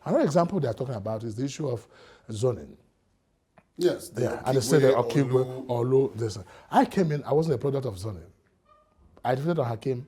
Another example they are talking about is the issue of zoning. Yes. And they say that Okigwe, Olu, this. I came in, I wasn't a product of zoning. I defeated on Hakim,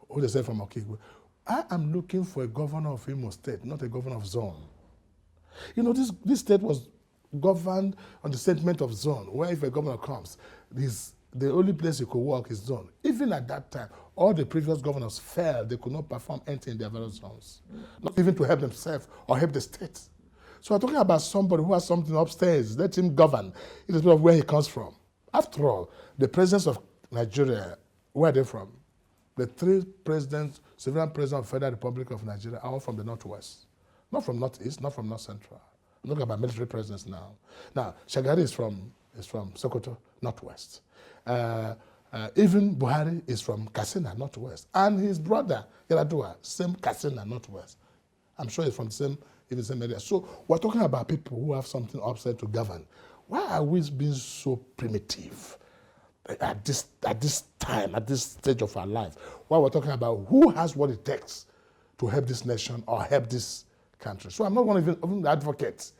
who they said from Okigwe. I am looking for a governor of Imo State, not a governor of zone. You know, this state was governed on the sentiment of zone, where if a governor comes, the only place you could work is zone. Even at that time, all the previous governors failed. They could not perform anything in their various zones, not even to help themselves or help the state. So we're talking about somebody who has something upstairs. Let him govern, irrespective of where he comes from. After all, the presidents of Nigeria, where are they from? The three presidents, civilian presidents of the Federal Republic of Nigeria are all from the Northwest. Not from Northeast, not from North Central. I'm talking about military presidents now. Now, Shagari is from Sokoto, Northwest. Even Buhari is from Katsina, Northwest. And his brother, Yaradua, same Katsina, Northwest. I'm sure he's from the same area. So we're talking about people who have something upside to govern. Why are we being so primitive at this time, at this stage of our life? Why we're talking about who has what it takes to help this nation or help this country. So I'm not one of even the advocates.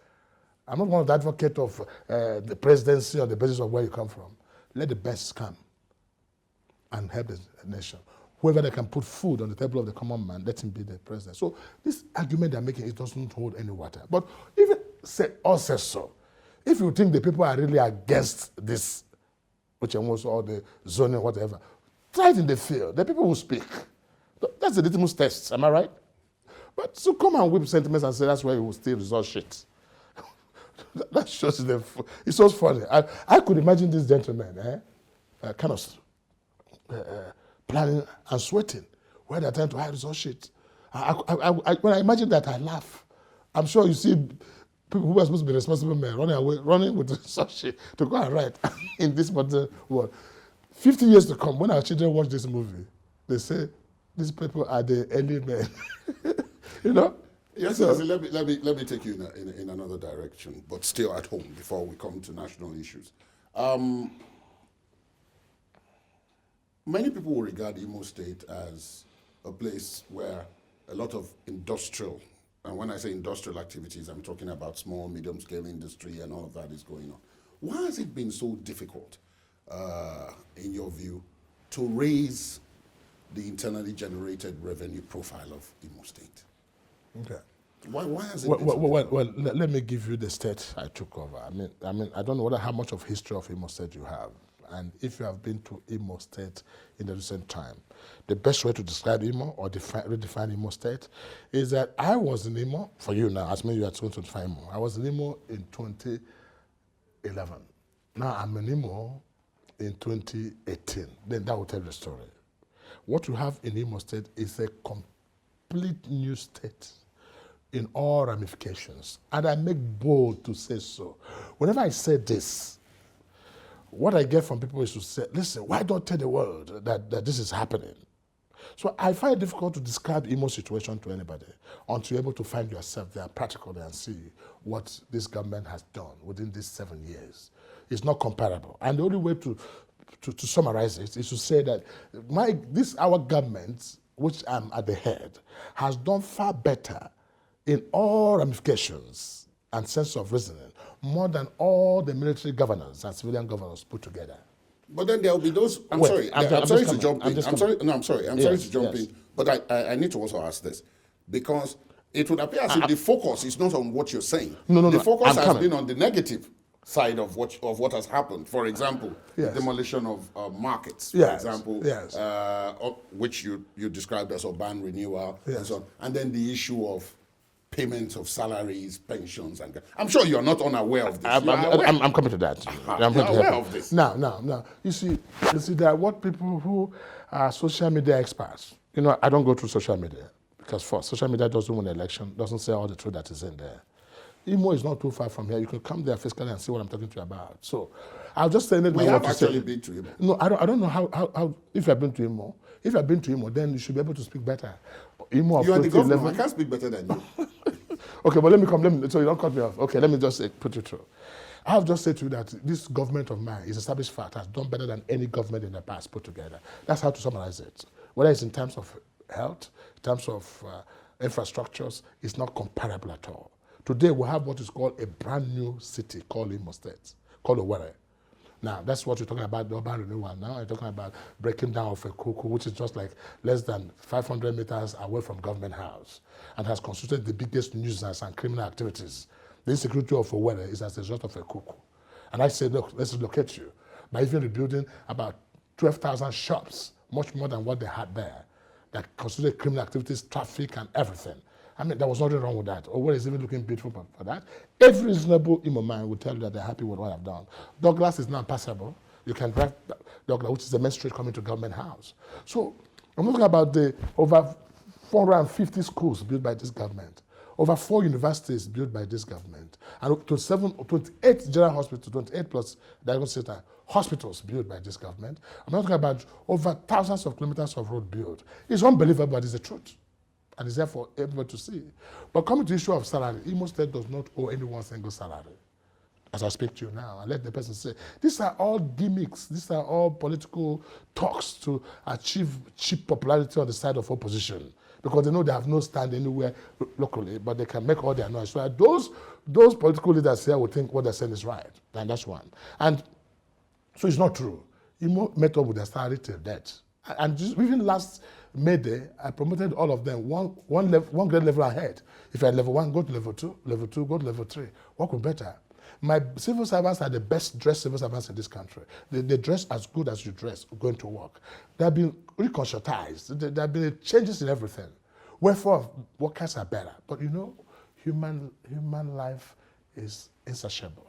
I'm not one of the advocates of the presidency on the basis of where you come from. Let the best come and help the nation. Whoever they can put food on the table of the common man, let him be the president. So this argument they're making, it doesn't hold any water. But even say so, if you think the people are really against this, which almost all the zoning, whatever, try it in the field. The people will speak. That's the litmus test, am I right? But so come and whip sentiments and say that's why you will still result shit. That shows it's so funny. I could imagine this gentleman kind of planning and sweating when they're trying to hide result shit. When I imagine that, I laugh. I'm sure you see people who are supposed to be responsible men running with such shit to go and write in this particular world. 50 years to come, when our children watch this movie, they say, these people are the early men. You know? Yes, so, let me take you in another direction, but still at home before we come to national issues. Many people will regard Imo State as a place where a lot of industrial, and when I say industrial activities, I'm talking about small, medium-scale industry and all of that is going on. Why has it been so difficult, in your view, to raise the internally generated revenue profile of Imo State? Okay. Why has it been so difficult? Well, let me give you the state I took over. I mean, I don't know how much of history of Imo State you have. And if you have been to Imo State in the recent time, the best way to describe Imo or redefine Imo State is that I was in Imo, for you now, as many you are 2025 Imo, I was in Imo in 2011. Now I'm in Imo in 2018. Then that will tell the story. What you have in Imo State is a complete new state in all ramifications. And I make bold to say so. Whenever I say this, what I get from people is to say, listen, why don't tell the world that this is happening? So I find it difficult to describe Imo's situation to anybody until you're able to find yourself there practically and see what this government has done within these 7 years. It's not comparable. And the only way to summarize it is to say that our government, which I'm at the head, has done far better in all ramifications and sense of reasoning, more than all the military governors and civilian governors put together. But then there will be those. I'm sorry to jump in. I'm sorry to jump in. But I need to also ask this, because it would appear as if the focus is not on what you're saying. No. The focus has been on the negative side of what has happened. For example, the demolition of markets, for example, which you described as urban renewal, and so on. And then the issue of payments of salaries, pensions, and I'm sure you're not unaware of this. I'm coming to that. I'm aware of this. Now, you see, there are what people who are social media experts. You know, I don't go through social media because first, social media doesn't win an election, doesn't say all the truth that is in there. Imo is not too far from here. You can come there physically and see what I'm talking to you about. So, I'll just say anything. We have actually been to Imo. No, I don't know how if you've been to Imo. If you've been to Imo, then you should be able to speak better. Imo you are the governor. I can't speak better than you. Okay, but let me so you don't cut me off. Okay, let me just put you through. I have just said to you that this government of mine is established fact, has done better than any government in the past put together. That's how to summarize it. Whether it's in terms of health, in terms of infrastructures is not comparable at all. Today we have what is called a brand new city called Imo State, called Owerri. Now, that's what you're talking about, the urban renewal. Now you're talking about breaking down of a cuckoo, which is just like less than 500 meters away from Government House, and has constituted the biggest nuisance and criminal activities. The insecurity of Owerri is as a result of a cuckoo. And I said, look, let's locate you. By even rebuilding about 12,000 shops, much more than what they had there, that constituted criminal activities, traffic, and everything. I mean, there was nothing wrong with that. Owerri is even looking beautiful for that. Every reasonable Imo man will tell you that they're happy with what I've done. Douglas is now passable. You can drive Douglas, which is the main street coming to Government House. So I'm talking about the over 450 schools built by this government, over 4 universities built by this government, and 28 general hospitals, 28 plus diagnostic center hospitals built by this government. I'm not talking about over thousands of kilometers of road built. It's unbelievable, but it's the truth. And it's there for everybody to see. But coming to the issue of salary, Imo State does not owe anyone single salary. As I speak to you now, and let the person say, these are all gimmicks, these are all political talks to achieve cheap popularity on the side of opposition, because they know they have no stand anywhere locally, but they can make all their noise. So those political leaders here will think what they're saying is right, and that's one. And so it's not true. Imo met up with their salary till death. And just, even last May Day, I promoted all of them one grade level ahead. If you're at level 1, go to level 2, level 2, go to level 3. Work with better. My civil servants are the best dressed civil servants in this country. They dress as good as you dress going to work. They have been reconscientized. There have been changes in everything. Wherefore, workers are better. But you know, human life is insatiable.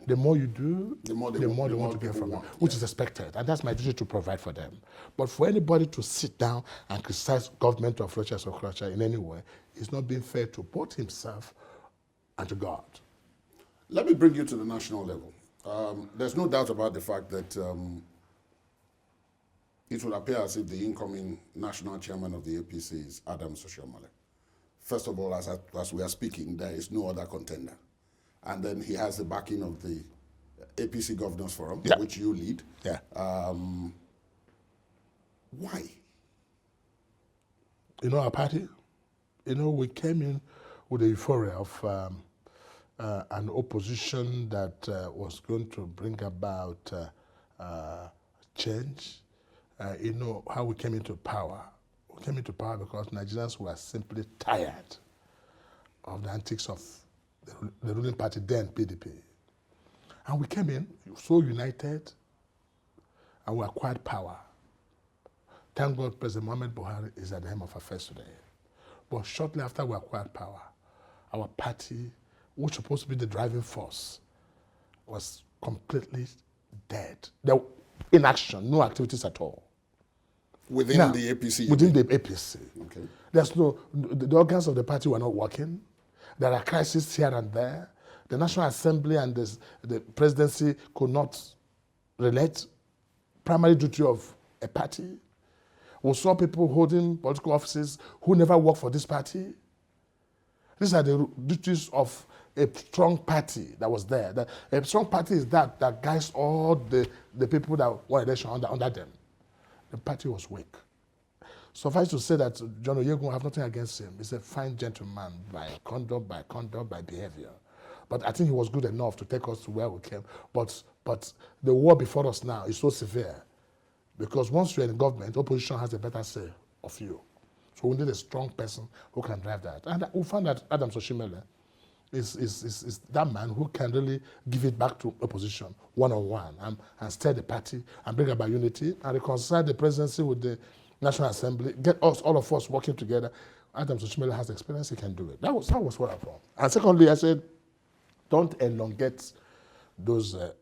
The more you do, the more they want to get from you, which is expected. And that's my duty to provide for them. But for anybody to sit down and criticize government of Okorocha in any way is not being fair to both himself and to God. Let me bring you to the national level. There's no doubt about the fact that it will appear as if the incoming national chairman of the APC is Adams Oshiomhole. First of all, as we are speaking, there is no other contender. And then he has the backing of the APC Governors Forum, which you lead. Yeah. Why? You know, our party, you know, we came in with the euphoria of an opposition that was going to bring about change. You know, how we came into power. We came into power because Nigerians were simply tired of the antics of the ruling party then, PDP. And we came in so united, and we acquired power. Thank God President Muhammad Buhari is at the helm of affairs today. But shortly after we acquired power, our party, which was supposed to be the driving force, was completely dead. There were inaction, no activities at all. Within the APC? Within the APC. Okay. There's no, the organs of the party were not working. There are crises here and there. The National Assembly and the presidency could not relate. Primary duty of a party. We saw people holding political offices who never worked for this party. These are the duties of a strong party that was there. A strong party is that guides all the people that won election under them. The party was weak. Suffice to say that John Oyegun, I have nothing against him. He's a fine gentleman by conduct, by behavior. But I think he was good enough to take us to where we came. But the war before us now is so severe because once you're in government, opposition has a better say of you. So we need a strong person who can drive that. And we found that Adams Oshiomhole is that man who can really give it back to opposition one-on-one and steer the party and bring about unity and reconcile the presidency with the National Assembly, get us, all of us working together. Adams Oshiomhole has experience, he can do it. That was what I found. And secondly, I said, don't elongate those... the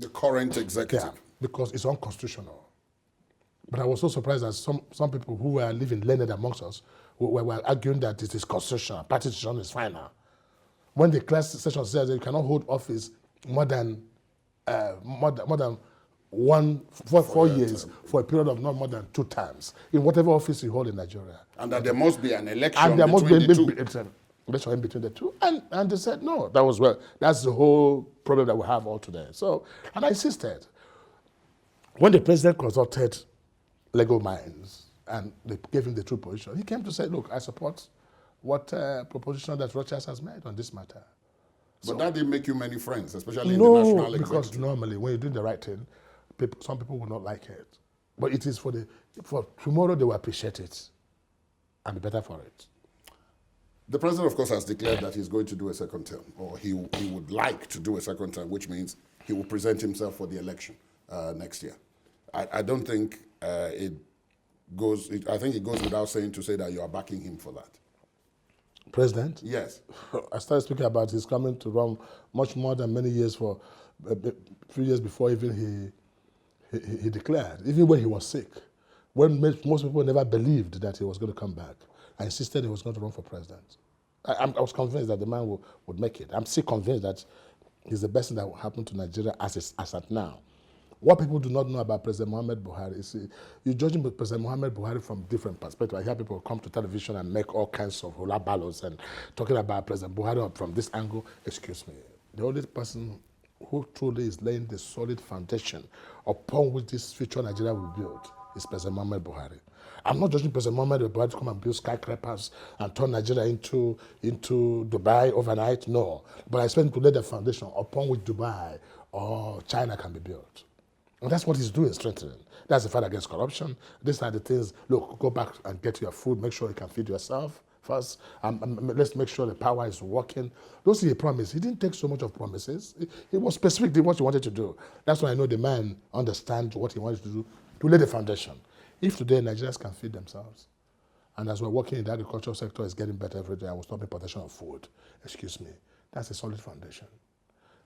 current executive. Yeah, because it's unconstitutional. But I was so surprised that some people who were living learned amongst us were arguing that it is constitutional, party decision is final. When the class session says that you cannot hold office more than 4 years for a period of not more than 2 terms in whatever office you hold in Nigeria. And that there must be an election and there between must the be two. Election in between the two. And they said, no, that's the whole problem that we have all today. So, and I insisted. When the president consulted legal minds and they gave him the true position, he came to say, look, I support what proposition that Rochas has made on this matter. But that didn't make you many friends, especially in the No, national because executive. normally when you do the right thing, some people will not like it. But it is for tomorrow they will appreciate it and be better for it. The president, of course, has declared that he's going to do a second term, or he would like to do a second term, which means he will present himself for the election next year. I don't think it goes. I think it goes without saying to say that you are backing him for that. President? Yes. I started speaking about his coming to run much more than many years for a few years before even he declared, even when he was sick, when most people never believed that he was going to come back. I insisted he was going to run for president. I was convinced that the man would make it. I'm still convinced that he's the best thing that will happen to Nigeria as at now. What people do not know about President Muhammad Buhari is you're judging President Muhammad Buhari from different perspectives. I hear people come to television and make all kinds of hula balloons and talking about President Buhari from this angle. Excuse me. The only person who truly is laying the solid foundation upon which this future Nigeria will build is President Muhammad Buhari. I'm not judging President Muhammad Buhari to come and build skyscrapers and turn Nigeria into Dubai overnight. No. But I expect him to lay the foundation upon which Dubai or China can be built. And that's what he's doing, strengthening. That's the fight against corruption. These are the things, look, go back and get your food, make sure you can feed yourself first. Let's make sure the power is working. Those are the promises. He didn't take so much of promises. He was specific in what he wanted to do. That's why I know the man understands what he wanted to do to lay the foundation. If today Nigerians can feed themselves, and as we're working in the agricultural sector, it's getting better every day, and we'll stop importation of food, excuse me, that's a solid foundation.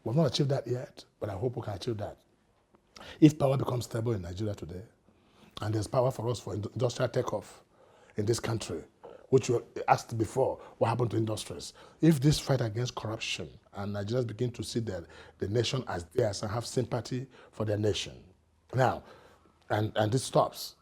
We've not achieved that yet, but I hope we can achieve that. If power becomes stable in Nigeria today, and there's power for us for industrial takeoff in this country, which you asked before, what happened to industries? If this fight against corruption and Nigerians begin to see the nation as theirs and have sympathy for their nation, now, and this stops,